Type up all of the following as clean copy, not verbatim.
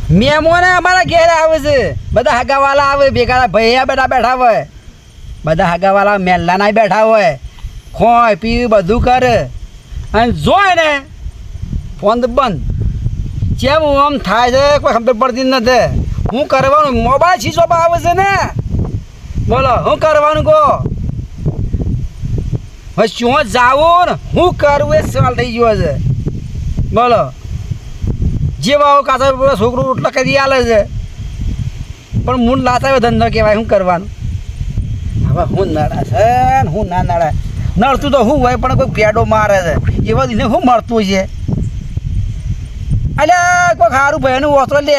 મહેમાન અમારા ઘેર આવે છે બધા હગાવાલા આવે ભેગા ભૈયા બેઠા બેઠા હોય બધા હગાવાલા મેલ્લાના બેઠા હોય ખોય પી બધું કરે અને જોય ને ફોન તો બંધ જેમ આમ થાય છે કોઈ ખબર પડતી નથી શું કરવાનું મોબાઈલ શીશો પર આવે છે ને બોલો શું કરવાનું કહો હવે શું જાવું ને શું કરવું એ સવાલ થઈ ગયો છે બોલો જેવા કાચા છોકરું રોટલા કરી આલે છે પણ મૂળ લાતા ધંધો કહેવાય શું કરવાનું હવે હું નડા છે ને હું ના નડા નડતું તો શું હોય પણ કોઈ પેડો મારે છે એવા દિને શું મળતું છે અલ્યા કોઈ સારું ભાઈનું ઓછો લે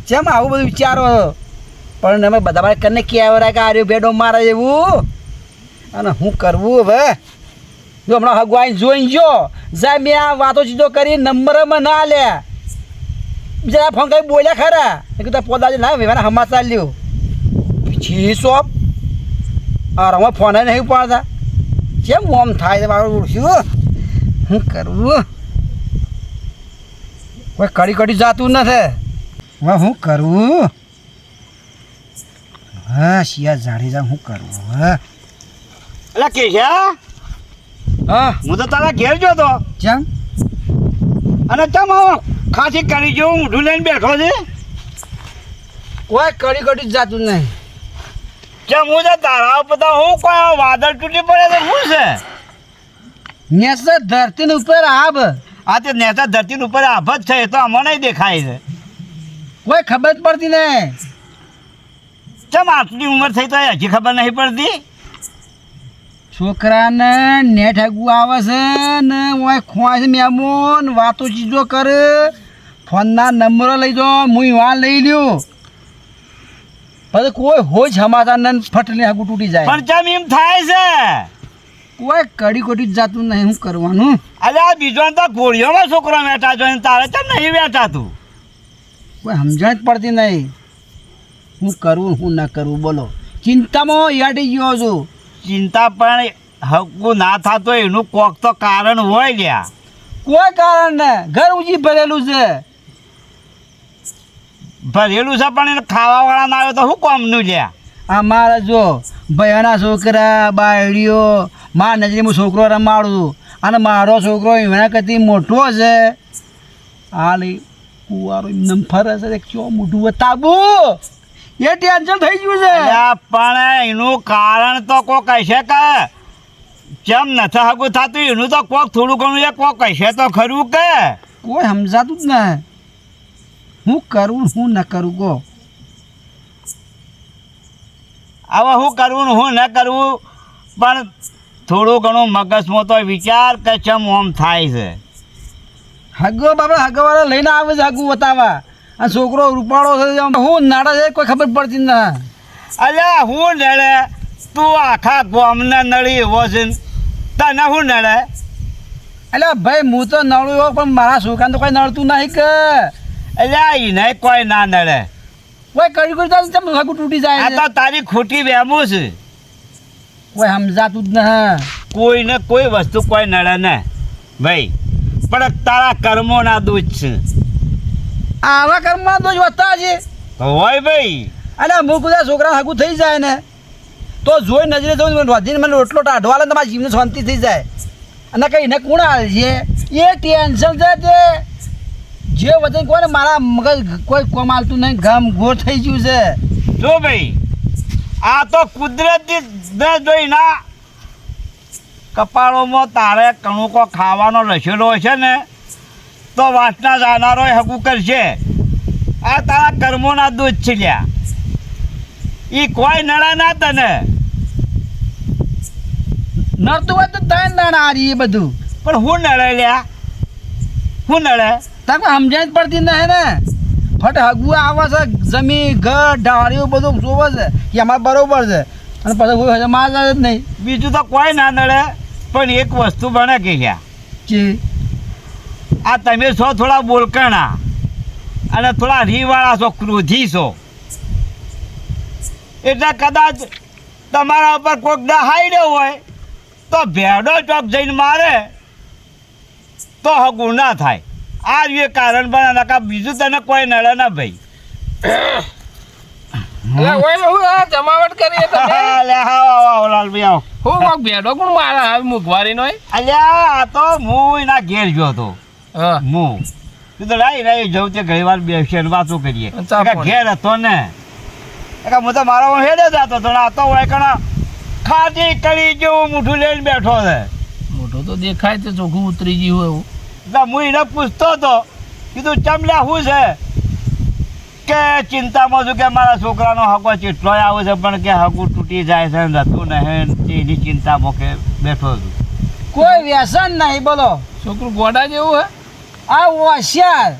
જેમ આવું બધું વિચારો પણ અમે બધા મારે કરીને કહેવાય કે આર્યો પેડો મારે એવું અને શું કરવું હવે જો હમણાં હગવાઈ જોઈને જો જાય મેં આ વાતો ચીજો કરી નંબરમાં ના લે જરા ફોન કરી બોલ્યા ખરા એ કીધું પોદાજી ના વેવાના સમાચાર લ્યો પછી શોપ આરામાં ફોન નહીં પાડતા કેમ મોમ થાય છે મારું ઉડશું શું કરવું કોઈ કડી કડી જાતું નથી હવે શું કરવું હા શિયા જાડી જા શું કરવું હવે એટલે કેશા હા હું તો તારા ઘેર જો તો કેમ અને ચમ ખાસી કરી જો ઊંધું લઈને બેઠો છે કોઈ કડી કડી જાતું નહીં ચમ હું તો તારા ઉપર હું કોઈ વાદળ તૂટી પડે તો શું છે નેસે ધરતી ઉપર આબ આ તે નેતા ધરતી ઉપર આભ જ છે એ તો અમને દેખાય છે કોઈ ખબર જ પડતી નહીં ચમ આટલી ઉંમર થઈ તો હજી ખબર નહીં પડતી છોકરાને નેટ આગું આવે છે ને ઓય ખોવાય છે મેમોન વાતો ચીજો કરે ફોનના નંબરો લઈ જાઓ હું વાં લઈ લ્યો પછી કોઈ હોય સમાચાર ને ફટને આગું તૂટી જાય પણ ચમ એમ થાય છે કોઈ કડી કોટી જ જાતું નહીં શું કરવાનું અરે આ બીજો તો ઘોડીઓમાં છોકરો બેઠા જોઈને તારે ચમ નહીં બેઠા તું કોઈ સમજણ જ પડતી નહીં હું કરવું શું ના કરવું બોલો ચિંતામાં યાડી ગયો છું ચિંતા પણ હકું ના થતો એનું કોક તો કારણ હોય લ્યા કોઈ કારણ ને ઘર ઉજી ભરેલું છે ભરેલું છે પણ એને ખાવાવાળા ના આવે તો શું કોમનું લ્યા અમારા જો ભયાના છોકરા બાયડીઓ મારા નજરે હું છોકરો રમાડું અને મારો છોકરો એના કરતી મોટો છે આ લઈ કુવારો એમને ફરે છે ચો મોટું બતાવું એ ટેન્શન થઈ ગયું છે અલ્યા પણ એનું કારણ તો કોક હશે કે કેમ નથી હગું થતું એનું તો કોક થોડું ઘણું એ કોક હશે તો ખરું કે કોઈ સમજાતું જ નહીં હું કરું હું ન કરું કહો હવે શું કરવું ને શું ન કરવું પણ થોડું ઘણું મગજમાં તો વિચાર કે ચમ ઓમ થાય છે હગો બાબા હગવાળા લઈને આવે છે હગું બતાવવા આ છોકરો રૂપાળો છે હું નાડા છે કોઈ ખબર પડતી ના અલ્યા હું નડે તું આખા ગામને નડી એવો છે ને. તને શું નડે એટલે ભાઈ હું તો નડું એવો પણ મારા છોકરાને તો કોઈ નડતું નહીં કે અલ્યા એને કોઈ ના નડે કોઈ કરી કરી ચાલતું હગું તૂટી જાય આ છે. તો તારી ખોટી વહેમું છે કોઈ સમજાતું જ નહીં કોઈને કોઈ વસ્તુ કોઈ નડે ને ભાઈ પણ તારા કર્મોના દૂધ છે આવા કર્મમાં તો જ વધતા છે હોય ભાઈ એટલે અમુક બધા છોકરા હગું થઈ જાય ને તો જોઈ નજરે જોઈને વધીને મને રોટલો ટાઢવા લે ને તમારા જીવને શાંતિ થઈ જાય અને કંઈ એને કોણ હાલ છે એ ટેન્શન છે તે જે વચન કોને મારા મગજ કોઈ કોમ હાલતું નહીં ગમ ગોળ થઈ ગયું છે જો ભાઈ આ તો કુદરતી જોઈ ના કપાળોમાં તારે કણુકો ખાવાનો લખેલો છે ને તો વાંચના જાનારો હગું કરશે આ તારા કર્મોના દૂધ છે લ્યા એ કોઈ નડે ના તને નડતું હોય તો ત્રણ દાણા હારી એ બધું પણ હું નડે લ્યા શું નડે તમે સમજાય જ પડતી નહીં ને ફટ હગું આવે છે જમીન ઘર ઢાળીઓ બધું જોવે છે કે અમારે બરોબર છે અને પછી કોઈ હજે જ નહીં બીજું તો કોઈ ના નડે પણ એક વસ્તુ બને કે લ્યા કે આ તમે છો થોડા બોલકણા અને થોડા રીવાળા છો ક્રોધી છો એટલે કદાચ તમારા ઉપર કોઈક દહાડ્યો હોય તો ભેડો ચોક જઈને મારે તો હગું ના થાય આ રહ્યું કારણ બને નકા બીજું તને કોઈ નડે ના ભાઈ. એટલે ઓય હું આ જમાવટ કરી તમે લે આવો લાલભાઈ આવો. હું કોક ભેડો કોણ મારા હવે મુખવારી નો અલ્યા આ તો હું એના ઘેર ગયો હતો. હા હું તું તો લાઈ લાઈ જવું તે ઘણી વાર બેસીને વાતો કરીએ. ચા એકા પાણી. ઘેર હતો ને એકા હું તો મારો હેડે જતો હતો ને આ તો હોય કણા ખાધી કરી જેવું મૂઠું લઈને બેઠો છે. મોટો તો દેખાય તો ચોખ્ખું ઉતરી ગયું એવું એટલે હું એને પૂછતો હતો કીધું ચમલ્યા શું છે કે ચિંતામાં છું કે મારા છોકરાનો હકો ચેટલો આવે છે પણ કે હકું તૂટી જાય છે ને હતું નહીં એની ચિંતામાં કે બેઠો છું. કોઈ વ્યસન નહીં બોલો. છોકરું ગોડા જેવું હે આ હોશિયાર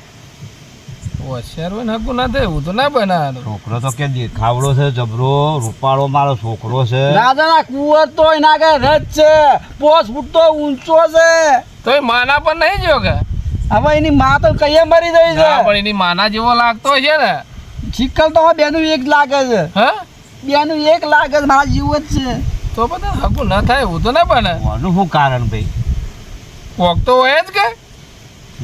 હોશિયાર હોય ને હકું ના થાય એવું તો ના બનાવે છોકરો તો કે દેખાવડો છે જબરો રૂપાળો મારો છોકરો છે. રાજાના કુંવર તો એના કે રજ છે, 5 ફૂટ તો ઊંચો છે. તો એ માના પણ નહીં જો કે હવે એની માં તો કઈએ મરી ગઈ ના, પણ છે. એની માના જેવો લાગતો છે ને શીકલ તો બેનું એક લાગે છે, હા બેનું એક લાગે છે, મારા જીવ જ છે. તો બધા હકું ના થાય એવું તો ના બને મોનું શું કારણ ભાઈ? કોક તો હોય જ કે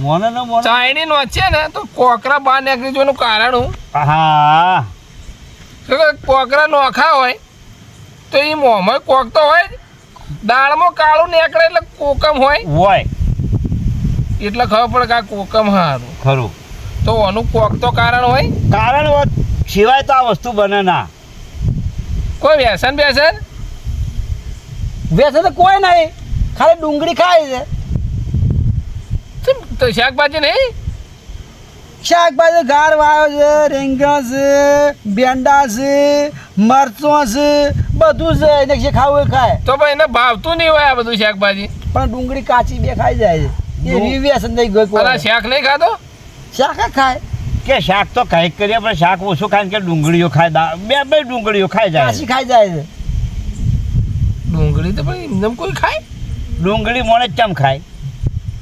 મોને ને મોને ચાઇની વચ્ચે ને તો કોકરા બહાર નીકળી જોવાનું કારણ હું હા તો કે કોકરા નોખા હોય તો એ મોંમાં કોક તો હોય જ દાળમાં કાળું નીકળે એટલે કોકમ હોય એટલે ખબર પડે કે આ કોકમ હારું ખરું તો આનું કોક તો કારણ હોય કારણ સિવાય તો આ વસ્તુ બને ના. કોઈ વ્યસન બેસન વેસે તો કોઈ નહીં, ખાલી ડુંગળી ખાય છે. ચમ તો શાકભાજી નહીં શાકભાજી ગાર વાયો છે, રીંગણ છે, ભેંડા છે, મરચો છે, બધું છે. એને જે ખાવું એ ખાય, તો ભાઈ એને ભાવતું નહીં હોય આ બધું શાકભાજી પણ ડુંગળી કાચી બે ખાઈ જાય છે. એ વ્યસન થઈ ગયું. પેલા શાક નહીં ખાતો શાક ખાય, કે શાક તો કંઈક કરીએ પણ શાક ઓછું ખાય કે ડુંગળીઓ ખાય બે ડુંગળીઓ ખાઈ જાય. કાચી ખાઈ જાય છે. ડુંગળી તો ભાઈ એમ કોઈ ખાય ડુંગળી મોને ચમ ખાય?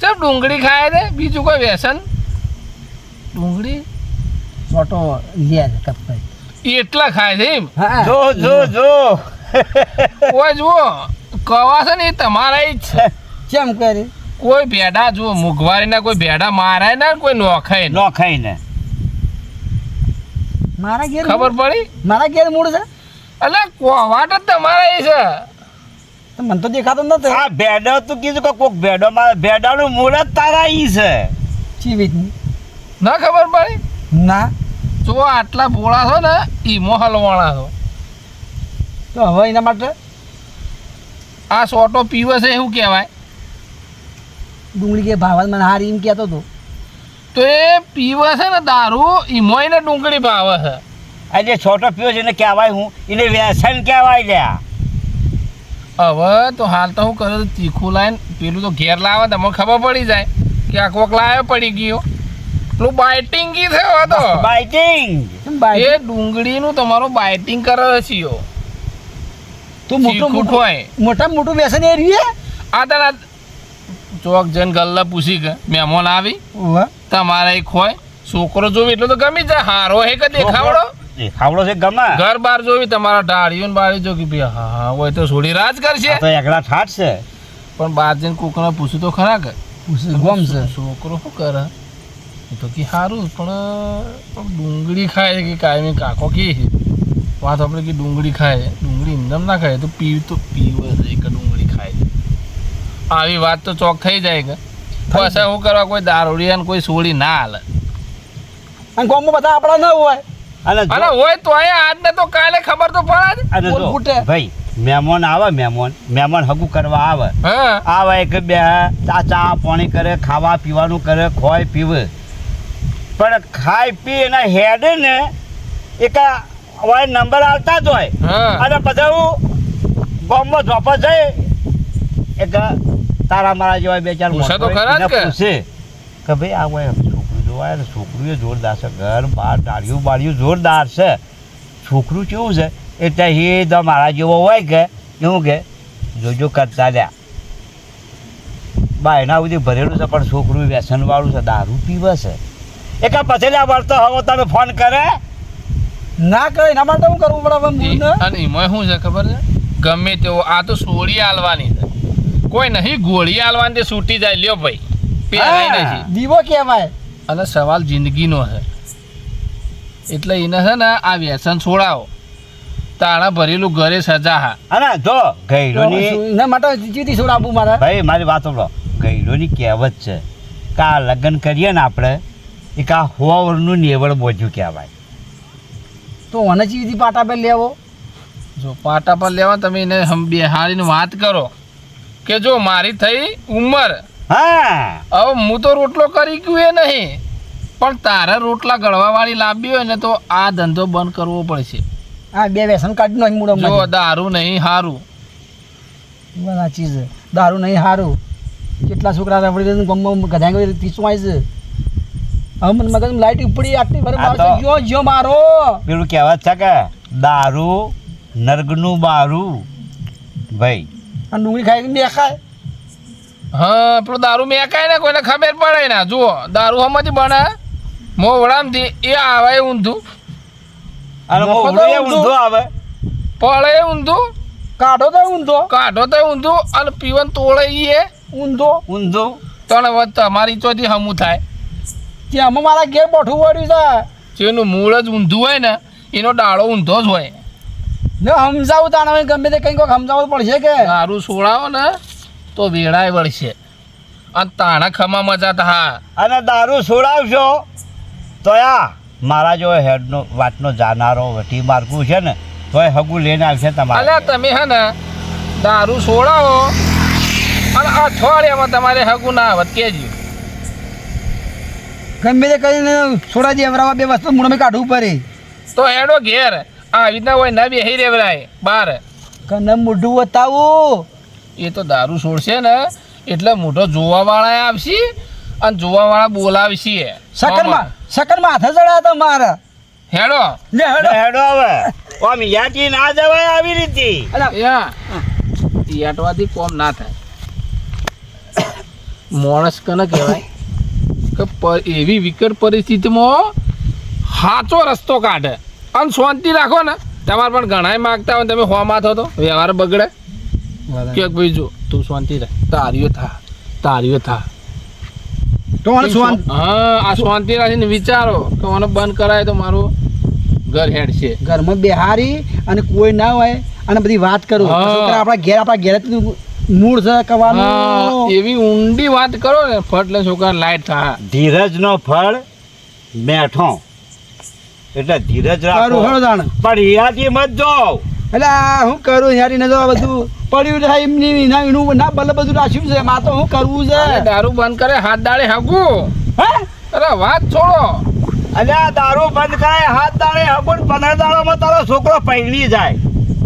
ચમ ડુંગળી ખાય છે બીજું કોઈ વ્યસન ડુંગળી છોટો લે છે કપાઈ. એટલા ખાય છે એમ હા જો જો જો કોઈ જુઓ કવા છે ને એ તમારા જ છે કેમ કરી કોઈ ભેડા જુઓ મુઘવારીના કોઈ ભેડા મારાય ના કોઈ નોખાય ના ન ખાઈને મારા ઘેર ખબર પડી મારા ઘેર મૂળ છે. એટલે કોવાટ જ તમારા એ છે તો મને તો દેખાતો નથી. આ ભેડો તું કીધું કે કોક ભેડો મારે ભેડાનું મૂળ જ તારા ઈ છે. ચીવીતની ના ખબર પડી ના જો આટલા ભોળા છો ને ઈમો હલવાણા છો તો હવે એના માટે આ સોટો પીવે છે એવું કહેવાય ડુંગળી કે ભાવ મને હારી એમ કહેતો હતો. તો એ પીવે છે ને દારૂ ઈમોય ને ડુંગળી ભાવે છે આ જે છોટો પીવો છે એને કહેવાય હું એને વ્યસન કહેવાય લ્યા. હવે તો હાલ તો હું કરે તીખું લાવીને પેલું તો ઘેર લાવે તો મને ખબર પડી જાય કે આ કોક લાવ્યો પડી ગયો પેલું બાઇટિંગ કી થયો હતો બાઇટિંગ કેમ બાઈ? એ ડુંગળીનું તમારું બાઇટિંગ કરે છે યો તું મોટું ચીકુ મોટું હોય મોટું વ્યસન એ રહ્યું આ તને ચોક જન ગલ્લા પૂછી કે મહેમાન આવી ઓવા તમારે એક હોય છોકરો જોવી એટલો તો ગમી જાય હારો હે કે દેખાવડો દેખાવડો છે ગમે ઘર બાર જોવી તમારા ડાળીઓ ને બાળી જો કે ભાઈ હા હા હોય તો છોડી રાજ કરશે આ તો એકલા ઠાઠ છે. પણ બાર જઈને કોકને પૂછ્યું તો ખરા કે ગમ છે. છોકરો શું કરે એ તો કે સારું પણ ડુંગળી ખાય છે કે કાયમી કાકો કે વાત આપણે કે ડુંગળી ખાય ડુંગળી એમનેમ ના ખાય તો પીવે છે કે ડુંગળી ખાય છે આવી વાત તો ચોક થઈ જાય કે પછી શું કરવા કોઈ દારૂડિયા ને કોઈ સોડી ના હાલે અને ગામમાં બધા આપણા ન હોય. અને અને હોય તો આજને તો કાલે ખબર તો પડે જ અને બોલ જો ફૂટે. ભાઈ મહેમાન આવે મહેમાન હગું કરવા આવે હા આવે કે બે ચા પાણી કરે ખાવા પીવાનું કરે ખોય પીવે પણ ખાઈ પી એના હેડ ને એક હવે નંબર આવતા જ હોય હા અને પછી હું ગામમાં ઝોપા જઈ એક તારા મારા જેવા બે ચાર પૂછે તો મોટા ખરા જ એને કે? પૂછે કે ભાઈ આ હોય છોકરું જોવાય ને છોકરું એ જોરદાર છે ઘર બાર ડાળિયું બાળિયું જોરદાર છે છોકરું કેવું છે એટલે એ તો મારા જેવો હોય કે એવું કે જોજો કરતા લ્યા બા એના સુધી ભરેલું છે પણ છોકરું વ્યસનવાળું છે દારૂ પીવે છે એક પછી લ્યા વળતો હવે તમે ફોન કરે ના કરે એના માટે હું કરવું પડે હવે મૂળને? અને એમાં શું છે ખબર છે ગમે તેવો આ તો સોળી આલવાની છે કોઈ નહીં ગોળી આલવાની તે છૂટી જાય લ્યો ભાઈ પહેરાય હા, નથી દીવો કહેવાય. અને સવાલ જિંદગીનો છે એટલે એને છે ને આ વ્યસન છોડાવો તાણા ભરેલું ઘરે સજા હા અને જો ગઈડોની એના માટે ચીથી છોડાવવું મારે. ભાઈ મારી વાત સાંભળો ગઈડોની કહેવત છે કે આ લગ્ન કરીએ ને આપણે એ કા હોવરનું નેવળ બોજ્યું કહેવાય. તો મને ચીથી પાટા પર લેવો. જો પાટા પર લેવા તમે એને બેહાડીને વાત કરો કે જો મારી થઈ ઉંમર હા હવે હું તો રોટલો કરી ગયું એ નહીં પણ તારે રોટલા ગળવાવાળી લાવવી હોય ને તો આ ધંધો બંધ કરવો પડશે. હા, 2 વ્યસન કાઢી નાખ મૂળો જો દારૂ નહીં સારું સાચી છે. દારૂ નહીં સારું. કેટલા છોકરા રખડી ગધા પીસવાય છે. હવે મને મગજ લાઈટ ઉપડી આટલી વાર આ મારશે. તો- જો જો મારો પેલું કહેવત છે કે દારૂ નર્ગનું બારું ભાઈ. આ ડુંગળી ખાઈ બે ખાય. હા પેલું દારૂ મેકાય ને કોઈને ખબર પડે ને જુઓ દારૂ હમણાં બને મોવડામથી એ આવે ઊંધું અને નફો તો મોવડું એ ઊંધું. ઊંધું આવે. પડે ઊંધું કાઢો તો ઊંધો કાઢો તો ઊંધું અને પીવન તોડે એ ઊંધો. ઊંધું ત્રણ વખત તમારી ચોથી હમું થાય ત્યાંમાં મારા ઘેર બોઠું વળ્યું છે. જેનું મૂળ જ ઊંધું હોય ને એનો ડાળો ઊંધો જ હોય ને સમજાવું તાણે હવે ગમે તે કંઈક સમજાવવું પડશે કે દારૂ સોડાવો ને તો વેળાય વળશે અને તાણા ખમા મજા હા અને દારૂ છોડાવશો તો આ મારા જો હેડનો વાતનો જાનારો વટી માર્ગું છે ને તોય હગું લઈને આવશે તમારે. અલ્યા તમે હે ને દારૂ સોડાવો અને અઠવાડિયામાં તમારે હગું ના આવત કેજો ગમે તે કરીને છોડા દે એવરાવા 2 વસ્તુ મૂળમાં કાઢવું પડે. તો હેડો ઘેર આવી રીતના હોય ના બેહી રેવરાય બાર કને મોઢું બતાવું. એ તો દારૂ છોડશે ને એટલે મોઢો જોવાવાળા આવશે અને જોવાવાળા બોલાવશે શકરમાં હાથે ચડાયા તો મારે. હેડો લે હેડો. હેડો હવે આમ યાદી ના જવાય આવી રીતે. યા યાટવાથી કોમ ના થાય માણસ કને કહેવાય કે એવી વિકટ પરિસ્થિતિમાં સાચો રસ્તો કાઢે અને શાંતિ રાખો ને તમારે પણ ઘણાય માગતા હોય ને તમે હોમાં થો તો વ્યવહાર બગડે કે ભાઈ જો તું શાંતિ રાખ તારીઓ થા તો મને શું હા આ શાંતિ રાખીને વિચારો કે મને બંધ કરાય તો મારું ઘર હેડ છે ઘરમાં બેહારી અને કોઈ ના હોય અને બધી વાત કરું. હા. છોકરા આપણા ઘેર જ મૂળ છે હા, કવાનું. એવી ઊંડી વાત કરો ને ફટલે છોકરા લાઈટ થા ધીરજનો ફળ મેઠો એટલે ધીરજ કરું રાખો હળો જાણ. પણ યાદી મત જાઓ. એટલે આ હું કરું યાર એને તો આ બધું પડ્યું છે એમની એનું ના બલ્લે બધું રાખ્યું છે મારે તો શું કરવું છે. અરે દારૂ બંધ કરે હાથ દાડે હાગું હે? અરે વાત છોડો અને આ દારૂ બંધ કરાય હાથ દાડે હગું 15 દાડામાં તારો છોકરો પૈણી જાય.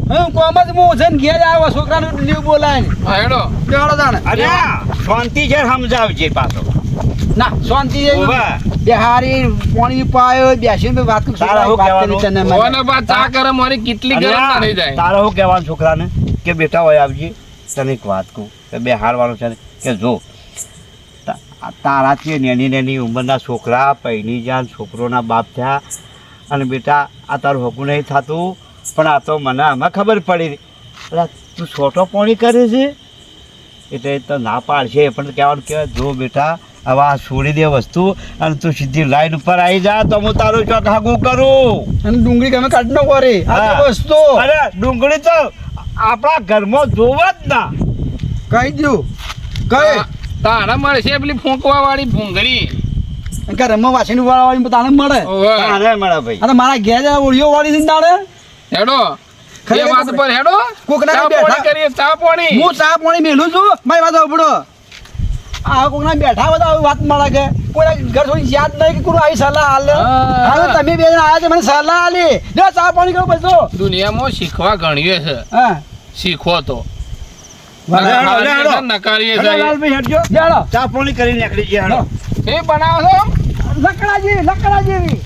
હું કોમ જ હું છે ને ઘેર આવ્યો છોકરાનું લીવ બોલાય ને હા, હેડો હળો જાણ. અને આ શાંતિ છે સમજાવજે પાછો. ના શાંતિ ઉભા. બેહારી પાણી પાયો બેસીને વાત કરું. તારા શું કહેવાનું? ઓને બા ચા કરે મારી કેટલી ગરમ ના થઈ જાય તારે શું કહેવાનું છોકરાને કે બેટા હોય આવજે તને એક વાત કહું કે બે હારવાનું છે ને કે જો તારાથી નાની ઉંમરના છોકરા પૈણી જાન છોકરોના બાપ થયા અને બેટા આ તારું હકું નહીં થતું પણ આ તો મને આમાં ખબર પડી અરે તું છોટો પોણી કરે છે એટલે એ તો ના પાડશે પણ કહેવાનું કે જો બેટા હવે આ છોડી દે વસ્તુ અને તું સીધી લાઈન ઉપર આવી જા તો હું તારું ચોક હગું કરું. અને ડુંગળી ગમે કાઢ ન કરે આ હા. વસ્તુ અરે ડુંગળી તો આપણા ઘરમાં જોવા જ ના. કહી દઉં કઈ તારા મળશે પેલી ફૂંકવા વાળી ભૂંગળી કે રમવા વાસીનું વાળવાની તાને મળે. ઓવે. તારે મળે ભાઈ. અને મારા ઘેર જ ઓળીઓ વાળી છે ને તાણે હેડો એ ખરેખર વાત પર હેડો કોકના ચા બેઠા- પાણી કરીએ ચા પાણી હું ચા પાણી મેલું છું મારી વાત સાંભળો. આ કોકના બેઠા બધા આવી વાત મળે કે કોઈ ઘર છોડી યાદ નહીં કે કોઈ આવી સલાહ હાલે. હા. હાલો તમે બે જણા આવ્યા છે મને સલાહ આલી લે ચા પાણી કરો પછી. દુનિયામાં શીખવા ઘણીએ છે હા શીખો તો હેડો, હેડો. નકારીએ હેડો, જાય લાલભાઈ, હેડજો. જાણો ચા પાણી કરીને નીકળી જઈએ, હેડો. એ બનાવો છો લકડા જેવી